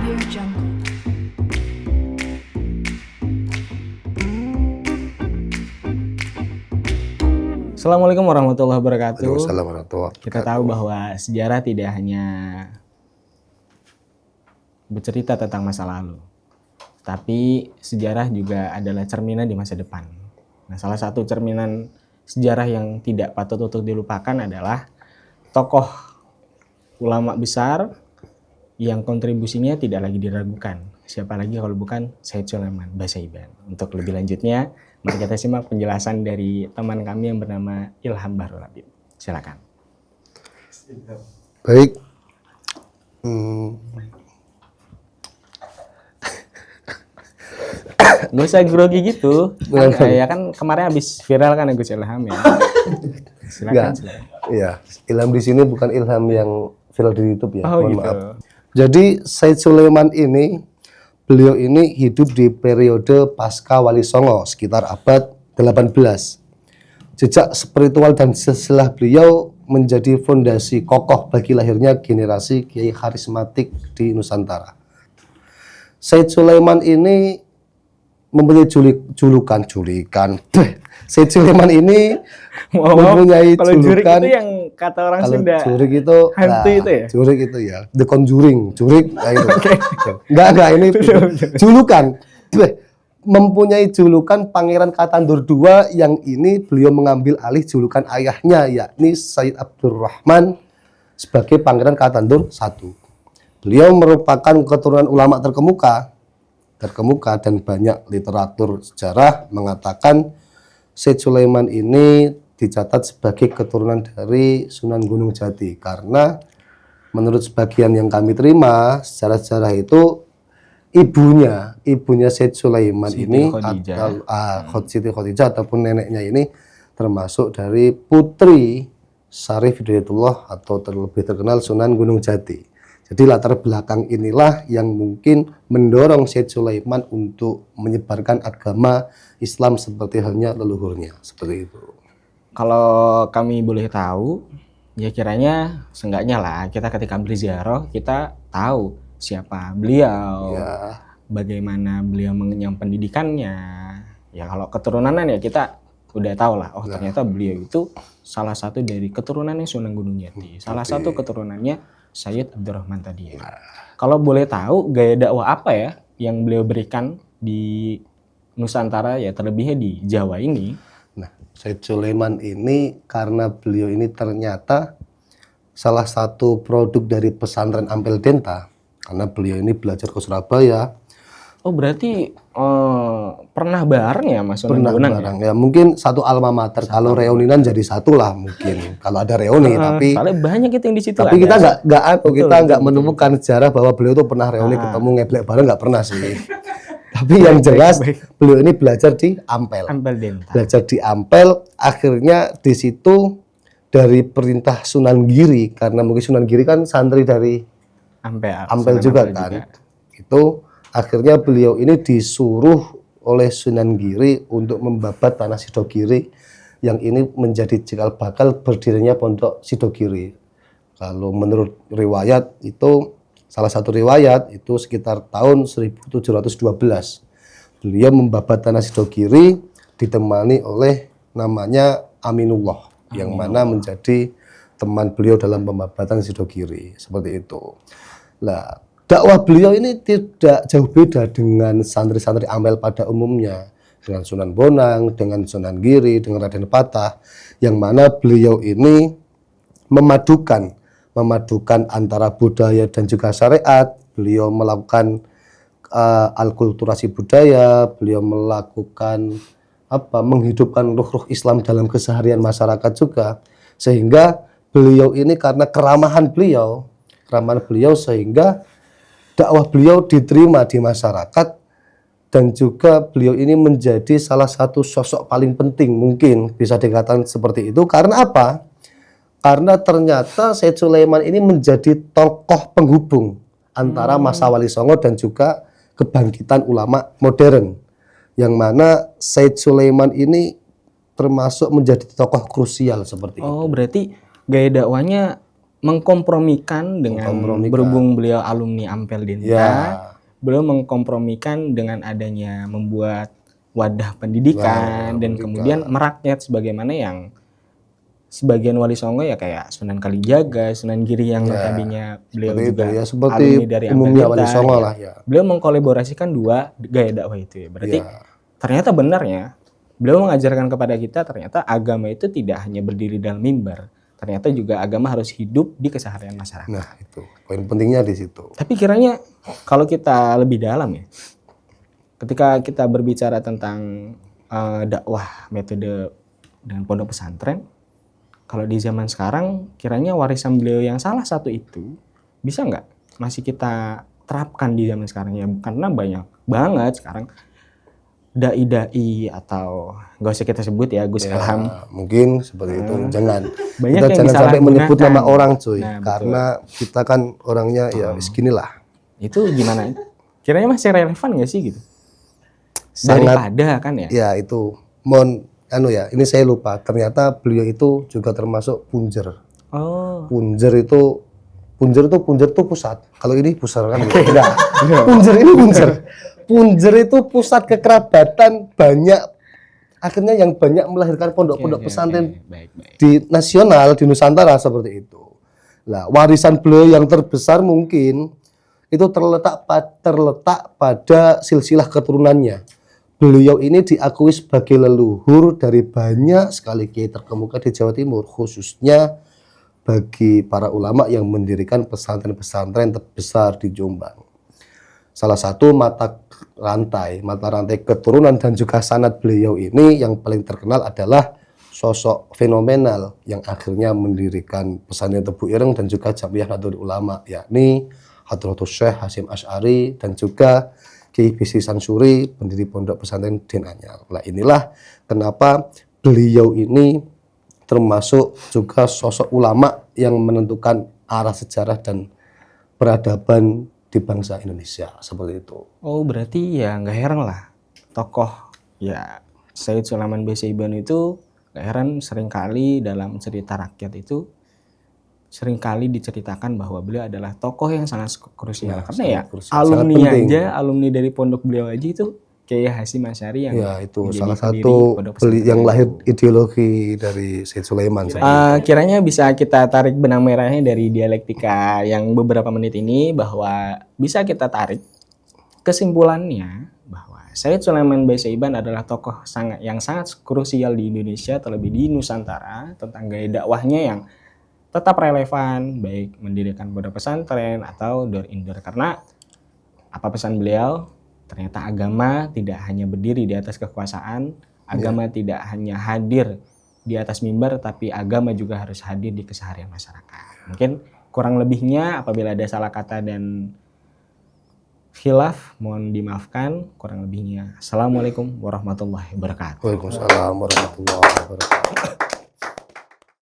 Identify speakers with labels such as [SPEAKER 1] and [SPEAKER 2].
[SPEAKER 1] Audio Jungle.
[SPEAKER 2] Assalamualaikum warahmatullahi wabarakatuh.
[SPEAKER 3] Waalaikumsalam warahmatullahi wabarakatuh.
[SPEAKER 2] Kita tahu bahwa sejarah tidak hanya bercerita tentang masa lalu, tapi sejarah juga adalah cerminan di masa depan. Nah, salah satu cerminan sejarah yang tidak patut untuk dilupakan adalah tokoh ulama besar yang kontribusinya tidak lagi diragukan. Siapa lagi kalau bukan Said Sulaiman Basaiban. Untuk lebih lanjutnya, mari kita simak penjelasan dari teman kami yang bernama Ilham Bahrul Habib. Silakan.
[SPEAKER 3] Baik.
[SPEAKER 2] Gak usah grogi gitu. Ya kan kemarin habis viral kan Gus Ilham ya. Silakan.
[SPEAKER 3] Iya, Ilham di sini bukan Ilham yang viral di YouTube ya.
[SPEAKER 2] Oh,
[SPEAKER 3] Mohon
[SPEAKER 2] gitu.
[SPEAKER 3] maaf. Jadi Said Sulaiman ini, beliau ini hidup di periode pasca Wali Songo sekitar abad 18. Jejak spiritual dan silsilah beliau menjadi fondasi kokoh bagi lahirnya generasi kiai karismatik di Nusantara. Said Sulaiman ini mempunyai julukan. Said Sulaiman ini mempunyai
[SPEAKER 2] kalau jurik
[SPEAKER 3] julukan.
[SPEAKER 2] itu yang kata orang
[SPEAKER 3] Kalau
[SPEAKER 2] Sunda.
[SPEAKER 3] jurik itu
[SPEAKER 2] hantu itu ya?
[SPEAKER 3] Jurik itu ya, The Conjuring, jurik nah itu. Enggak ini julukan. Mempunyai julukan Pangeran Katandur II yang ini beliau mengambil alih julukan ayahnya yakni Said Abdurrahman sebagai Pangeran Katandur I. Beliau merupakan keturunan ulama terkemuka dan banyak literatur sejarah mengatakan Said Sulaiman ini dicatat sebagai keturunan dari Sunan Gunung Jati karena menurut sebagian yang kami terima sejarah-sejarah itu ibunya Said Sulaiman
[SPEAKER 2] Siti
[SPEAKER 3] ini Siti Khadijah ataupun neneknya ini termasuk dari putri Syarif Hidayatullah atau lebih terkenal Sunan Gunung Jati. Jadi latar belakang inilah yang mungkin mendorong Said Sulaiman untuk menyebarkan agama Islam seperti halnya leluhurnya, seperti itu.
[SPEAKER 2] Kalau kami boleh tahu, ya kiranya seenggaknya lah kita ketika berziarah kita tahu siapa beliau,
[SPEAKER 3] Ya.
[SPEAKER 2] bagaimana beliau mengenyam pendidikannya. Ya kalau keturunanan ya kita udah tahu lah. Oh ternyata beliau itu salah satu dari keturunannya Sunan Gunung Jati. Salah satu keturunannya Sayyid Abdurrahman tadi ya. Kalau boleh tahu gaya dakwah apa ya yang beliau berikan di Nusantara ya terlebihnya di Jawa ini?
[SPEAKER 3] Nah, Said Sulaiman ini karena beliau ini ternyata salah satu produk dari pesantren Ampel Denta karena beliau ini belajar ke Surabaya.
[SPEAKER 2] Oh berarti pernah bareng ya Mas Sunan
[SPEAKER 3] Pernah
[SPEAKER 2] Bonang
[SPEAKER 3] bareng ya? Mungkin satu alma mater. Kalau reuninan jadi satu lah mungkin. Kalau ada reuni tapi
[SPEAKER 2] soalnya banyak itu yang di situ.
[SPEAKER 3] tapi kita nggak
[SPEAKER 2] Betul.
[SPEAKER 3] menemukan sejarah bahwa beliau tuh pernah reuni ketemu ngeblek bareng, nggak pernah sih. Tapi yang jelas beliau ini belajar di Ampel.
[SPEAKER 2] Ampel Denta.
[SPEAKER 3] Belajar di Ampel, akhirnya di situ dari perintah Sunan Giri karena mungkin Sunan Giri kan santri dari Ampel juga kan. Itu akhirnya beliau ini disuruh oleh Sunan Giri untuk membabat tanah Sidogiri yang ini menjadi cikal bakal berdirinya Pondok Sidogiri. Kalau menurut riwayat itu salah satu riwayat itu sekitar tahun 1712 beliau membabat tanah Sidogiri ditemani oleh namanya Aminullah yang mana menjadi teman beliau dalam pembabatan Sidogiri seperti itu. Nah, dakwah beliau ini tidak jauh beda dengan santri-santri Ampel pada umumnya, dengan Sunan Bonang, dengan Sunan Giri, dengan Raden Patah, yang mana beliau ini memadukan antara budaya dan juga syariat. Beliau melakukan alkulturasi budaya, beliau melakukan menghidupkan ruh-ruh Islam dalam keseharian masyarakat juga, sehingga beliau ini karena keramahan beliau sehingga dakwah beliau diterima di masyarakat dan juga beliau ini menjadi salah satu sosok paling penting mungkin bisa dikatakan seperti itu. Karena apa? Karena ternyata Said Sulaiman ini menjadi tokoh penghubung antara masa Wali Songo dan juga kebangkitan ulama modern. Yang mana Said Sulaiman ini termasuk menjadi tokoh krusial seperti itu.
[SPEAKER 2] Oh berarti gaya dakwahnya mengkompromikan dengan berhubung beliau alumni Ampel Dinta, beliau mengkompromikan dengan adanya membuat wadah pendidikan dan kemudian merakyat sebagaimana yang sebagian wali songo ya kayak Sunan Kalijaga, Sunan Giri yang notabene beliau juga
[SPEAKER 3] alumni dari Ampel Dinta.
[SPEAKER 2] Beliau mengkolaborasikan dua gaya dakwah itu ya. Berarti ternyata benarnya beliau mengajarkan kepada kita ternyata agama itu tidak hanya berdiri dalam mimbar. Ternyata juga agama harus hidup di keseharian masyarakat.
[SPEAKER 3] Nah, itu poin pentingnya di situ.
[SPEAKER 2] Tapi kiranya kalau kita lebih dalam ya, ketika kita berbicara tentang dakwah metode dan pondok pesantren, kalau di zaman sekarang kiranya warisan beliau yang salah satu itu bisa nggak masih kita terapkan di zaman sekarang ya? Karena banyak banget sekarang dai-dai atau nggak usah kita sebut ya Gus Ilham,
[SPEAKER 3] mungkin seperti itu. Jangan
[SPEAKER 2] banyak
[SPEAKER 3] kita
[SPEAKER 2] yang
[SPEAKER 3] jangan sampai menyebut nama orang cuy,
[SPEAKER 2] Nah,
[SPEAKER 3] karena kita kan orangnya ya seginilah.
[SPEAKER 2] Itu gimana? Kiranya masih relevan nggak sih gitu? Daripada kan ya?
[SPEAKER 3] Ya itu ini saya lupa. Ternyata beliau itu juga termasuk punjer. Punjer itu pusat. Kalau ini pusar kan enggak. Punjer ini punjer. Punjer itu pusat kekerabatan banyak, akhirnya yang banyak melahirkan pondok-pondok pesantren di nasional, di Nusantara seperti itu. Nah, warisan beliau yang terbesar mungkin itu terletak pada silsilah keturunannya. Beliau ini diakui sebagai leluhur dari banyak sekali kiai terkemuka di Jawa Timur, khususnya bagi para ulama yang mendirikan pesantren-pesantren terbesar di Jombang. Salah satu mata rantai keturunan dan juga sanad beliau ini yang paling terkenal adalah sosok fenomenal yang akhirnya mendirikan pesantren Tebu Ireng dan juga Jamiah Nahdlatul Ulama, yakni Hadratus Syekh Hasyim Asy'ari dan juga Kiai Bisri Sansuri, pendiri pondok pesantren Den Anyar. Nah, inilah kenapa beliau ini termasuk juga sosok ulama yang menentukan arah sejarah dan peradaban di bangsa Indonesia, seperti itu.
[SPEAKER 2] Oh, berarti ya nggak heran lah tokoh ya Sayyid Sulaiman B. Saiban itu nggak heran seringkali dalam cerita rakyat itu seringkali diceritakan bahwa beliau adalah tokoh yang sangat krusial. Karena ya alumni dari pondok beliau aja itu kayak Hasyim Asy'ari yang
[SPEAKER 3] itu salah satu yang lahir ideologi dari Sayyid Sulaiman.
[SPEAKER 2] Kiranya bisa kita tarik benang merahnya dari dialektika yang beberapa menit ini, bahwa bisa kita tarik kesimpulannya bahwa Sayyid Sulaiman B. Saiban adalah tokoh yang sangat krusial di Indonesia, terlebih di Nusantara, tentang gaya dakwahnya yang tetap relevan, baik mendirikan pondok pesantren atau door indoor. Karena apa pesan beliau? Ternyata agama tidak hanya berdiri di atas kekuasaan, agama tidak hanya hadir di atas mimbar, tapi agama juga harus hadir di keseharian masyarakat. Mungkin kurang lebihnya apabila ada salah kata dan khilaf, mohon dimaafkan. Kurang lebihnya, Assalamualaikum warahmatullahi wabarakatuh.
[SPEAKER 3] Waalaikumsalam warahmatullahi wabarakatuh.